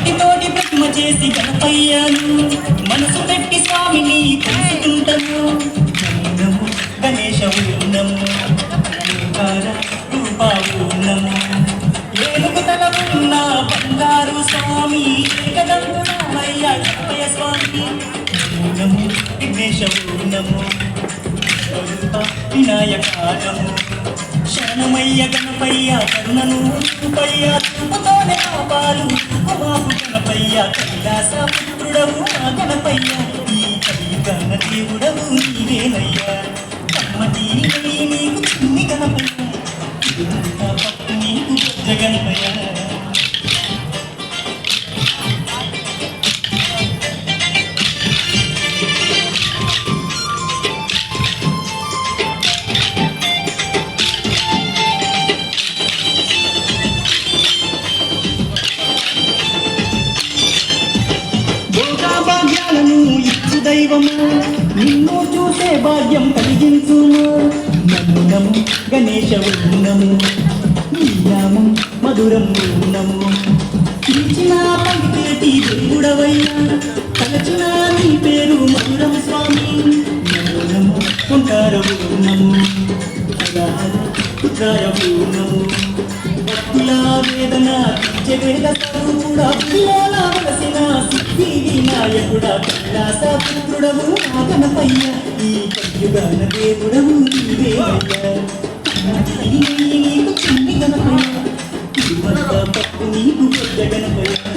మట్టితోటి ప్రతిమ చేసి గణపయ్యాను మనసు పెట్టి స్వామిని తెలుసుకుంటాము నమో గణేశ ఉన్నము ఓంకార రూపా ఉన్నము ఏనుగు తల ఉన్న బంగారు స్వామి ఏకదంతుడమయ్య గణపయ్య స్వామి నమో విఘ్నేశ ఉన్నము వినాయకారము శరణమయ్య గణపయ్య కరుణను రూపయ్య చూపుతోనే పాపాలు బాబు గణపయ్య కైలాస పుత్రుడవు మా గణపయ్య ఈ కలియుగన దేవుడవు నీవేనయ్యా కమ్మటి నీకు చిన్ని గణపయ్య పప్పు నీకు పెద్ద గణపయ్య భాగ్యాలను ఇచ్చు దైవము నిన్ను చూసే భాగ్యం కలిగించుము నమ్మునము గణేశ ఉన్నము నీ నామం మధురం ఉన్నము పిలిచిన పలికేటి దేవుడవయ్యా తలచిన నీ పేరు మధురం స్వామి నమ్మునము ఓంకార ఉన్నము పుత్రాయ ఉన్నము భక్తుల వేదన వేద స్వరూపుడా వలసిన సిద్ధి వినాయకుడా కైలాస పుత్రుడవు మా గణపయ్య ఈ కలియుగన దేవుడవు నీవేనయ్యా నీకు చిన్ని గణపయ్య పప్పు నీకు పెద్ద గణపయ్య